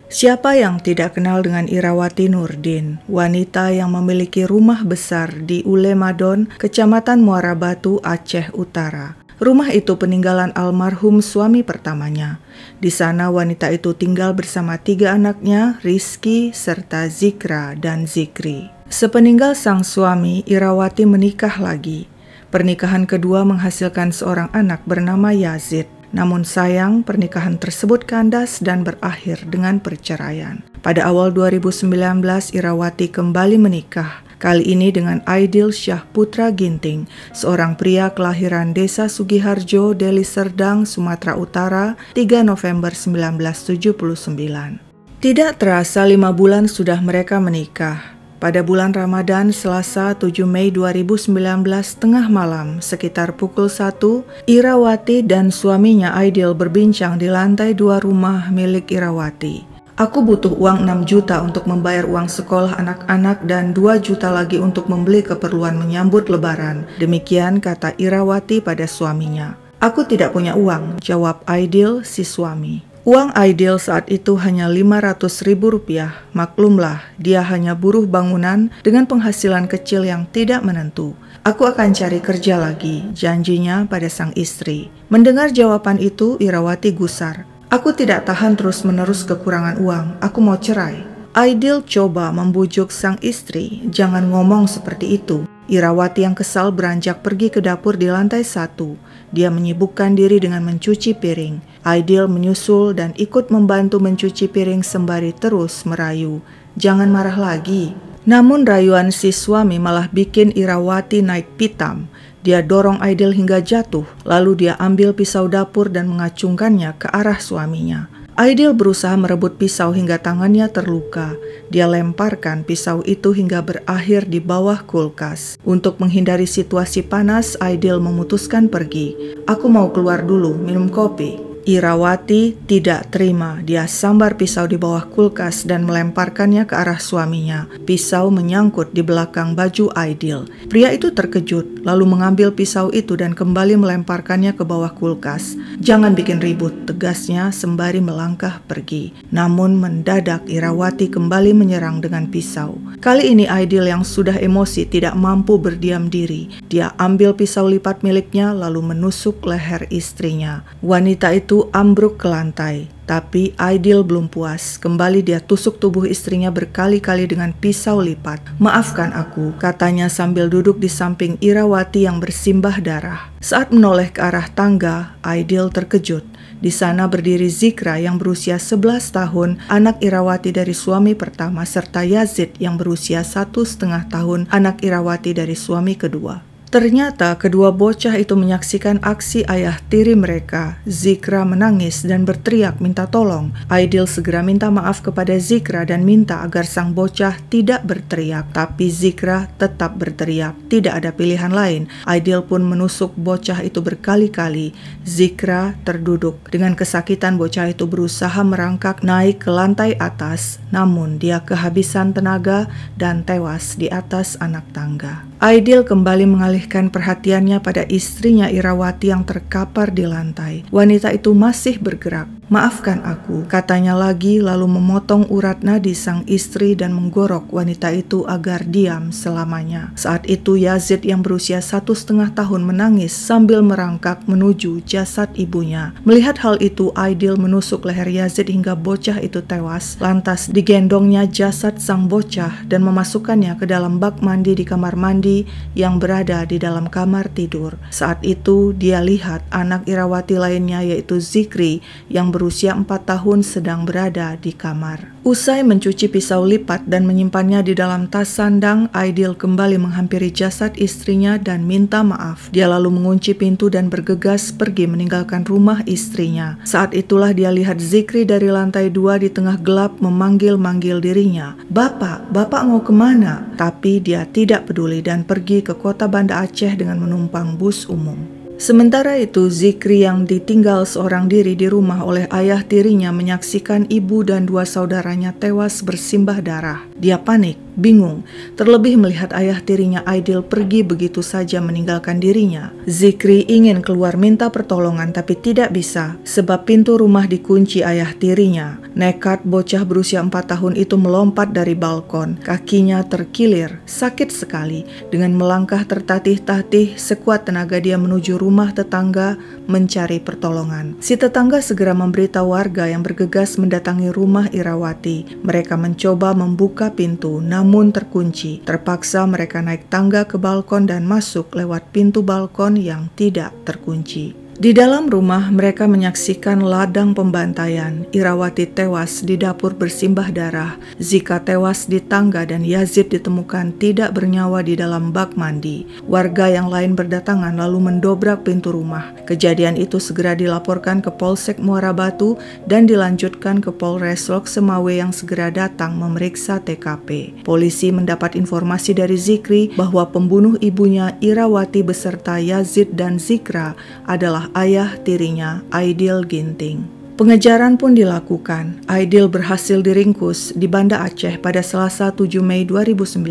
Siapa yang tidak kenal dengan Irawati Nurdin, wanita yang memiliki rumah besar di Ulemadon, Kecamatan Muara Batu, Aceh Utara. Rumah itu peninggalan almarhum suami pertamanya. Di sana wanita itu tinggal bersama 3 anaknya, Rizky, serta Zikra dan Zikri. Sepeninggal sang suami, Irawati menikah lagi. Pernikahan kedua menghasilkan seorang anak bernama Yazid. Namun sayang, pernikahan tersebut kandas dan berakhir dengan perceraian. Pada awal 2019, Irawati kembali menikah. Kali ini dengan Aidil Syah Putra Ginting, seorang pria kelahiran Desa Sugiharjo, Deli Serdang, Sumatera Utara, 3 November 1979. Tidak terasa 5 bulan sudah mereka menikah. Pada bulan Ramadan, Selasa 7 Mei 2019, tengah malam, sekitar pukul 1, Irawati dan suaminya Aidil berbincang di lantai 2 rumah milik Irawati. Aku butuh uang 6 juta untuk membayar uang sekolah anak-anak dan 2 juta lagi untuk membeli keperluan menyambut Lebaran. Demikian kata Irawati pada suaminya. Aku tidak punya uang, jawab Aidil si suami. Uang Aidil saat itu hanya Rp500.000. Maklumlah, dia hanya buruh bangunan dengan penghasilan kecil yang tidak menentu. Aku akan cari kerja lagi, janjinya pada sang istri. Mendengar jawaban itu, Irawati gusar. Aku tidak tahan terus-menerus kekurangan uang, aku mau cerai. Aidil coba membujuk sang istri, jangan ngomong seperti itu. Irawati yang kesal beranjak pergi ke dapur di lantai 1. Dia menyibukkan diri dengan mencuci piring. Aidil menyusul dan ikut membantu mencuci piring sembari terus merayu. Jangan marah lagi. Namun rayuan si suami malah bikin Irawati naik pitam. Dia dorong Aidil hingga jatuh, lalu dia ambil pisau dapur dan mengacungkannya ke arah suaminya. Aidil berusaha merebut pisau hingga tangannya terluka. Dia lemparkan pisau itu hingga berakhir di bawah kulkas. Untuk menghindari situasi panas, Aidil memutuskan pergi. Aku mau keluar dulu, minum kopi. Irawati tidak terima. Dia sambar pisau di bawah kulkas dan melemparkannya ke arah suaminya. Pisau menyangkut di belakang baju Aidil. Pria itu terkejut, lalu mengambil pisau itu dan kembali melemparkannya ke bawah kulkas. Jangan bikin ribut, tegasnya sembari melangkah pergi. Namun mendadak Irawati kembali menyerang dengan pisau. Kali ini Aidil yang sudah emosi tidak mampu berdiam diri. Dia ambil pisau lipat miliknya lalu menusuk leher istrinya. Wanita itu ambruk ke lantai, tapi Aidil belum puas. Kembali dia tusuk tubuh istrinya berkali-kali dengan pisau lipat. Maafkan aku, katanya sambil duduk di samping Irawati yang bersimbah darah. Saat menoleh ke arah tangga, Aidil terkejut. Di sana berdiri Zikra yang berusia 11 tahun, anak Irawati dari suami pertama, serta Yazid yang berusia 1,5 tahun, anak Irawati dari suami kedua. Ternyata kedua bocah itu menyaksikan aksi ayah tiri mereka. Zikra menangis dan berteriak minta tolong. Aidil segera minta maaf kepada Zikra dan minta agar sang bocah tidak berteriak. Tapi Zikra tetap berteriak. Tidak ada pilihan lain. Aidil pun menusuk bocah itu berkali-kali. Zikra terduduk. Dengan kesakitan bocah itu berusaha merangkak naik ke lantai atas. Namun dia kehabisan tenaga dan tewas di atas anak tangga. Aidil kembali mengalihkan perhatiannya pada istrinya Irawati yang terkapar di lantai. Wanita itu masih bergerak. Maafkan aku, katanya lagi lalu memotong urat nadi sang istri dan menggorok wanita itu agar diam selamanya. Saat itu Yazid yang berusia 1,5 tahun menangis sambil merangkak menuju jasad ibunya. Melihat hal itu, Aidil menusuk leher Yazid hingga bocah itu tewas. Lantas digendongnya jasad sang bocah dan memasukkannya ke dalam bak mandi di kamar mandi yang berada di dalam kamar tidur. Saat itu dia lihat anak Irawati lainnya yaitu Zikri yang berusia 4 tahun sedang berada di kamar. Usai mencuci pisau lipat dan menyimpannya di dalam tas sandang, Aidil kembali menghampiri jasad istrinya dan minta maaf. Dia lalu mengunci pintu dan bergegas pergi meninggalkan rumah istrinya. Saat itulah dia lihat Zikri dari lantai 2 di tengah gelap memanggil-manggil dirinya. Bapak mau kemana? Tapi dia tidak peduli dan pergi ke kota Banda Aceh dengan menumpang bus umum. Sementara itu, Zikri yang ditinggal seorang diri di rumah oleh ayah tirinya menyaksikan ibu dan 2 saudaranya tewas bersimbah darah. Dia panik bingung, terlebih melihat ayah tirinya Aidil pergi begitu saja meninggalkan dirinya. Zikri ingin keluar minta pertolongan tapi tidak bisa sebab pintu rumah dikunci ayah tirinya. Nekat bocah berusia 4 tahun itu melompat dari balkon, kakinya terkilir, sakit sekali. Dengan melangkah tertatih-tatih, sekuat tenaga dia menuju rumah tetangga mencari pertolongan. Si tetangga segera memberitahu warga yang bergegas mendatangi rumah Irawati. Mereka mencoba membuka pintu, namun terkunci. Terpaksa mereka naik tangga ke balkon dan masuk lewat pintu balkon yang tidak terkunci. Di dalam rumah mereka menyaksikan ladang pembantaian. Irawati tewas di dapur bersimbah darah, Zika tewas di tangga dan Yazid ditemukan tidak bernyawa di dalam bak mandi. Warga yang lain berdatangan lalu mendobrak pintu rumah. Kejadian itu segera dilaporkan ke Polsek Muara Batu dan dilanjutkan ke Polres Lok Semawe yang segera datang memeriksa TKP. Polisi mendapat informasi dari Zikri bahwa pembunuh ibunya Irawati beserta Yazid dan Zikra adalah ayah tirinya Aidil Ginting. Pengejaran pun dilakukan. Aidil berhasil diringkus di Banda Aceh pada Selasa 7 Mei 2019.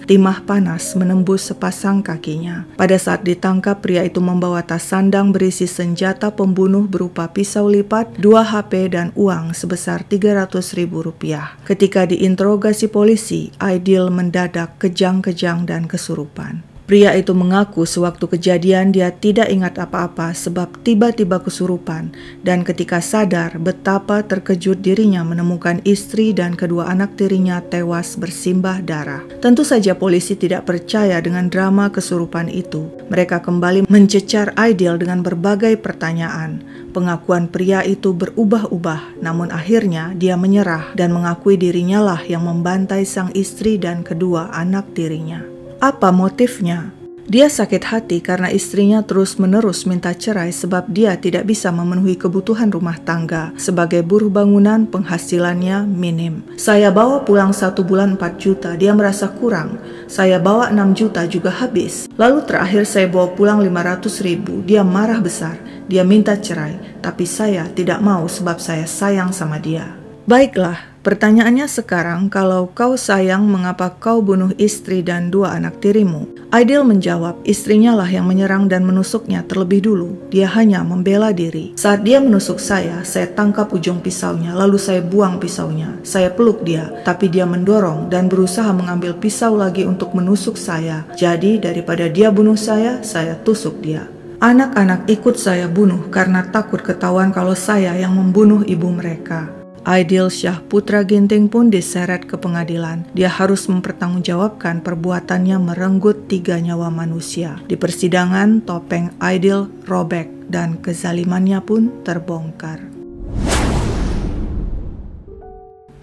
Timah panas menembus sepasang kakinya. Pada saat ditangkap, pria itu membawa tas sandang berisi senjata pembunuh berupa pisau lipat, 2 HP dan uang sebesar Rp300.000. Ketika diinterogasi polisi, Aidil mendadak kejang-kejang dan kesurupan. Pria itu mengaku sewaktu kejadian dia tidak ingat apa-apa sebab tiba-tiba kesurupan, dan ketika sadar betapa terkejut dirinya menemukan istri dan kedua anak tirinya tewas bersimbah darah. Tentu saja polisi tidak percaya dengan drama kesurupan itu. Mereka kembali mencecar Aidil dengan berbagai pertanyaan. Pengakuan pria itu berubah-ubah, namun akhirnya dia menyerah dan mengakui dirinya lah yang membantai sang istri dan kedua anak tirinya. Apa motifnya? Dia sakit hati karena istrinya terus-menerus minta cerai sebab dia tidak bisa memenuhi kebutuhan rumah tangga. Sebagai buruh bangunan, penghasilannya minim. Saya bawa pulang 1 bulan 4 juta, dia merasa kurang. Saya bawa 6 juta juga habis. Lalu terakhir saya bawa pulang 500.000, dia marah besar. Dia minta cerai, tapi saya tidak mau sebab saya sayang sama dia. Baiklah. Pertanyaannya sekarang, kalau kau sayang, mengapa kau bunuh istri dan 2 anak tirimu? Aidil menjawab, istrinya lah yang menyerang dan menusuknya terlebih dulu. Dia hanya membela diri. Saat dia menusuk saya tangkap ujung pisaunya, lalu saya buang pisaunya. Saya peluk dia, tapi dia mendorong dan berusaha mengambil pisau lagi untuk menusuk saya. Jadi daripada dia bunuh saya tusuk dia. Anak-anak ikut saya bunuh karena takut ketahuan kalau saya yang membunuh ibu mereka. Aidil Syah Putra Ginting pun diseret ke pengadilan. Dia harus mempertanggungjawabkan perbuatannya merenggut 3 nyawa manusia. Di persidangan, topeng Aidil robek dan kezalimannya pun terbongkar.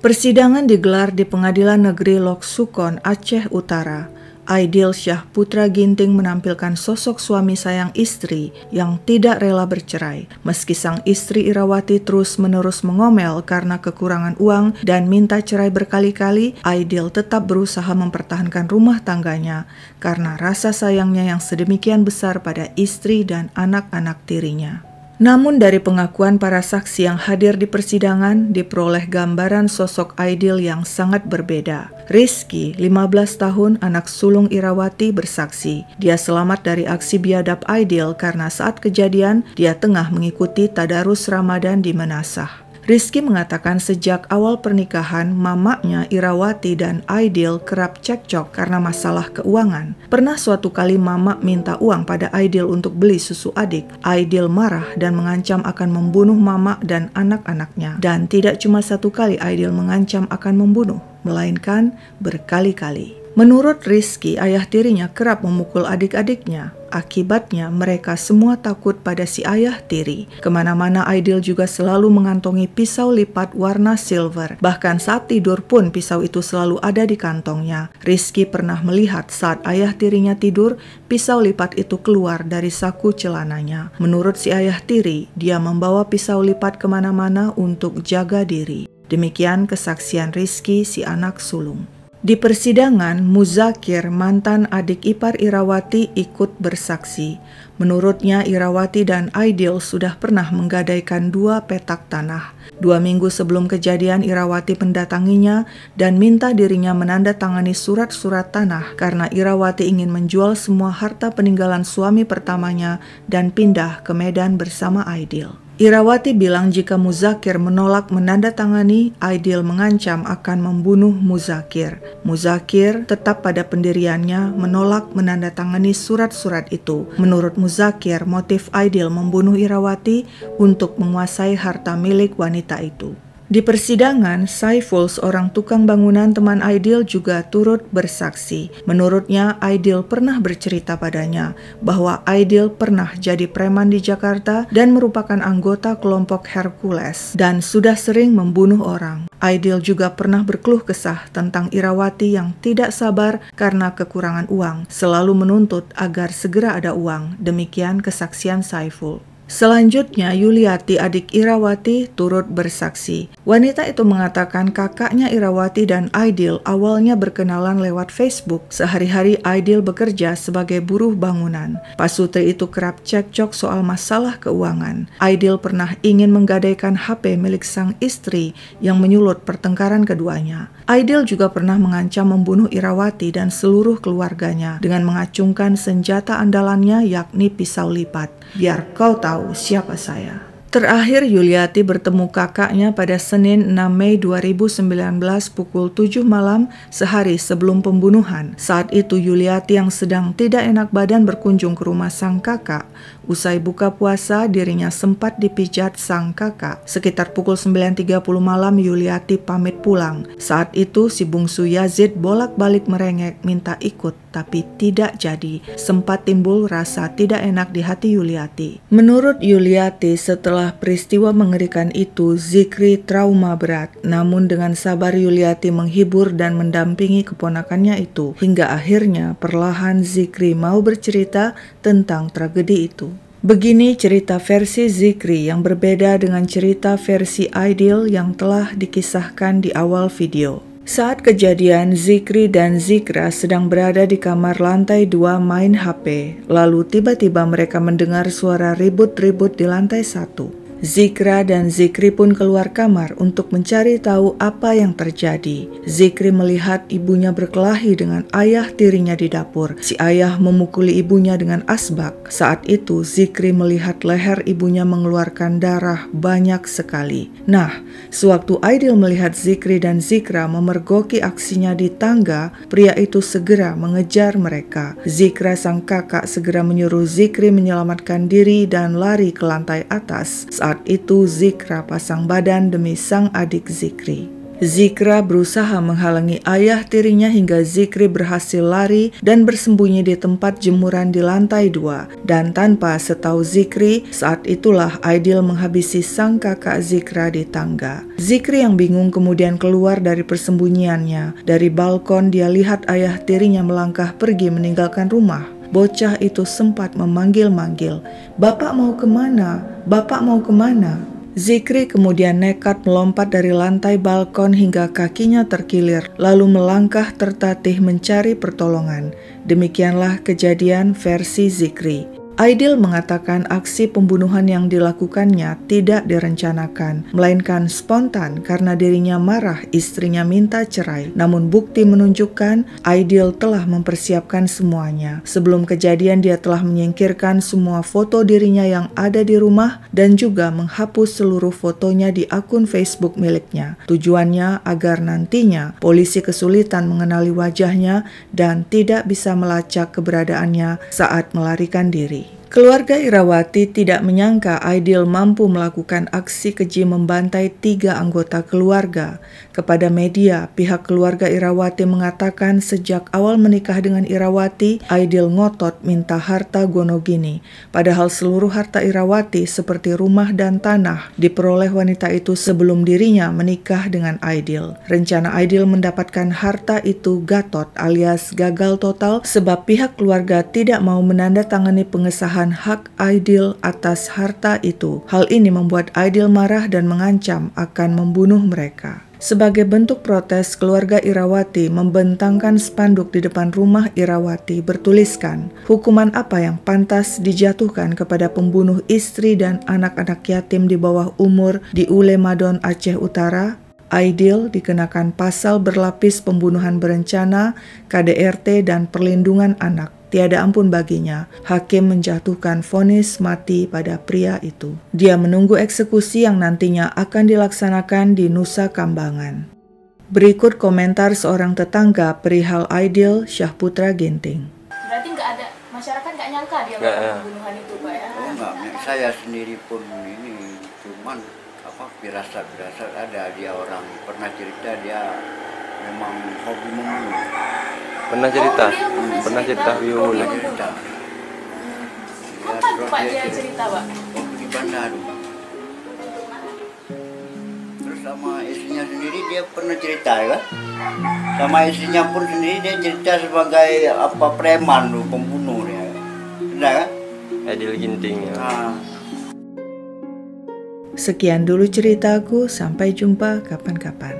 Persidangan digelar di Pengadilan Negeri Lok Sukon, Aceh Utara. Aidil Syah Putra Ginting menampilkan sosok suami sayang istri yang tidak rela bercerai. Meski sang istri Irawati terus-menerus mengomel karena kekurangan uang dan minta cerai berkali-kali, Aidil tetap berusaha mempertahankan rumah tangganya karena rasa sayangnya yang sedemikian besar pada istri dan anak-anak tirinya. Namun dari pengakuan para saksi yang hadir di persidangan, diperoleh gambaran sosok Aidil yang sangat berbeda. Rizky, 15 tahun, anak sulung Irawati, bersaksi. Dia selamat dari aksi biadab Aidil karena saat kejadian, dia tengah mengikuti tadarus Ramadan di Menasah. Rizky mengatakan sejak awal pernikahan, mamanya Irawati dan Aidil kerap cekcok karena masalah keuangan. Pernah suatu kali mama minta uang pada Aidil untuk beli susu adik. Aidil marah dan mengancam akan membunuh mama dan anak-anaknya. Dan tidak cuma 1 kali Aidil mengancam akan membunuh, melainkan berkali-kali. Menurut Rizky, ayah tirinya kerap memukul adik-adiknya. Akibatnya mereka semua takut pada si ayah tiri. Kemana-mana Aidil juga selalu mengantongi pisau lipat warna silver. Bahkan saat tidur pun pisau itu selalu ada di kantongnya. Rizky pernah melihat saat ayah tirinya tidur, pisau lipat itu keluar dari saku celananya. Menurut si ayah tiri, dia membawa pisau lipat kemana-mana untuk jaga diri. Demikian kesaksian Rizky, si anak sulung. Di persidangan, Muzakir, mantan adik ipar Irawati, ikut bersaksi. Menurutnya, Irawati dan Aidil sudah pernah menggadaikan 2 petak tanah. 2 minggu sebelum kejadian, Irawati mendatanginya dan minta dirinya menandatangani surat-surat tanah karena Irawati ingin menjual semua harta peninggalan suami pertamanya dan pindah ke Medan bersama Aidil. Irawati bilang jika Muzakir menolak menandatangani, Aidil mengancam akan membunuh Muzakir. Muzakir tetap pada pendiriannya menolak menandatangani surat-surat itu. Menurut Muzakir, motif Aidil membunuh Irawati untuk menguasai harta milik wanita itu. Di persidangan, Saiful, seorang tukang bangunan teman Aidil, juga turut bersaksi. Menurutnya, Aidil pernah bercerita padanya bahwa Aidil pernah jadi preman di Jakarta dan merupakan anggota kelompok Hercules dan sudah sering membunuh orang. Aidil juga pernah berkeluh kesah tentang Irawati yang tidak sabar karena kekurangan uang, selalu menuntut agar segera ada uang. Demikian kesaksian Saiful. Selanjutnya, Yuliati, adik Irawati, turut bersaksi. Wanita itu mengatakan kakaknya Irawati dan Aidil awalnya berkenalan lewat Facebook. Sehari-hari Aidil bekerja sebagai buruh bangunan. Pasutri itu kerap cekcok soal masalah keuangan. Aidil pernah ingin menggadaikan HP milik sang istri yang menyulut pertengkaran keduanya. Aidil juga pernah mengancam membunuh Irawati dan seluruh keluarganya dengan mengacungkan senjata andalannya, yakni pisau lipat. Biar kau tahu siapa saya. Terakhir, Yuliati bertemu kakaknya pada Senin 6 Mei 2019 pukul 7 malam, sehari sebelum pembunuhan. Saat itu Yuliati yang sedang tidak enak badan berkunjung ke rumah sang kakak. Usai buka puasa, dirinya sempat dipijat sang kakak. Sekitar pukul 9.30 malam, Yuliati pamit pulang. Saat itu si bungsu Yazid bolak-balik merengek minta ikut, tapi tidak jadi. Sempat timbul rasa tidak enak di hati Yuliati. Menurut Yuliati, setelah peristiwa mengerikan itu, Zikri trauma berat. Namun dengan sabar Yuliati menghibur dan mendampingi keponakannya itu. Hingga akhirnya perlahan Zikri mau bercerita tentang tragedi itu. Begini cerita versi Zikri yang berbeda dengan cerita versi Aidil yang telah dikisahkan di awal video. Saat kejadian, Zikri dan Zikra sedang berada di kamar lantai 2 main HP. Lalu tiba-tiba mereka mendengar suara ribut-ribut di lantai 1. Zikra dan Zikri pun keluar kamar untuk mencari tahu apa yang terjadi. Zikri melihat ibunya berkelahi dengan ayah tirinya di dapur. Si ayah memukuli ibunya dengan asbak. Saat itu Zikri melihat leher ibunya mengeluarkan darah banyak sekali. Nah, sewaktu Aidil melihat Zikri dan Zikra memergoki aksinya di tangga, pria itu segera mengejar mereka. Zikra sang kakak segera menyuruh Zikri menyelamatkan diri dan lari ke lantai atas. Saat itu Zikra pasang badan demi sang adik Zikri. Zikra berusaha menghalangi ayah tirinya hingga Zikri berhasil lari dan bersembunyi di tempat jemuran di lantai 2. Dan tanpa setahu Zikri, saat itulah Aidil menghabisi sang kakak Zikra di tangga. Zikri yang bingung kemudian keluar dari persembunyiannya. Dari balkon dia lihat ayah tirinya melangkah pergi meninggalkan rumah. Bocah itu sempat memanggil-manggil, "Bapak mau kemana? Bapak mau kemana?" Zikri kemudian nekat melompat dari lantai balkon hingga kakinya terkilir, lalu melangkah tertatih mencari pertolongan. Demikianlah kejadian versi Zikri. Aidil mengatakan aksi pembunuhan yang dilakukannya tidak direncanakan, melainkan spontan karena dirinya marah istrinya minta cerai. Namun bukti menunjukkan Aidil telah mempersiapkan semuanya. Sebelum kejadian dia telah menyingkirkan semua foto dirinya yang ada di rumah dan juga menghapus seluruh fotonya di akun Facebook miliknya. Tujuannya agar nantinya polisi kesulitan mengenali wajahnya dan tidak bisa melacak keberadaannya saat melarikan diri. Keluarga Irawati tidak menyangka Aidil mampu melakukan aksi keji membantai 3 anggota keluarga. Kepada media, pihak keluarga Irawati mengatakan sejak awal menikah dengan Irawati, Aidil ngotot minta harta gonogini. Padahal seluruh harta Irawati seperti rumah dan tanah diperoleh wanita itu sebelum dirinya menikah dengan Aidil. Rencana Aidil mendapatkan harta itu gatot alias gagal total sebab pihak keluarga tidak mau menandatangani pengesahan hak Aidil atas harta itu. Hal ini membuat Aidil marah dan mengancam akan membunuh mereka. Sebagai bentuk protes, keluarga Irawati membentangkan spanduk di depan rumah Irawati bertuliskan, "Hukuman apa yang pantas dijatuhkan kepada pembunuh istri dan anak-anak yatim di bawah umur di Ule Madon, Aceh Utara?" Aidil dikenakan pasal berlapis pembunuhan berencana, KDRT, dan perlindungan anak. Tiada ampun baginya, hakim menjatuhkan vonis mati pada pria itu. Dia menunggu eksekusi yang nantinya akan dilaksanakan di Nusa Kambangan. Berikut komentar seorang tetangga perihal Aidil, Syahputra Ginting. Berarti masyarakat nggak nyangka dia melakukan pembunuhan itu, Pak ya? Oh enggak, saya sendiri pun ini cuman firasat-firasat ada, dia orang pernah cerita dia memang hobi membunuh. Pernah cerita? Pernah cerita Kapan Pak dia cerita, Pak? Waktu di Bandung. Terus sama istrinya sendiri dia pernah cerita ya. Sama istrinya pun sendiri dia cerita sebagai preman loh, pembunuh ya. Benar kan? Aidil Ginting ya. Sekian dulu ceritaku, sampai jumpa kapan-kapan.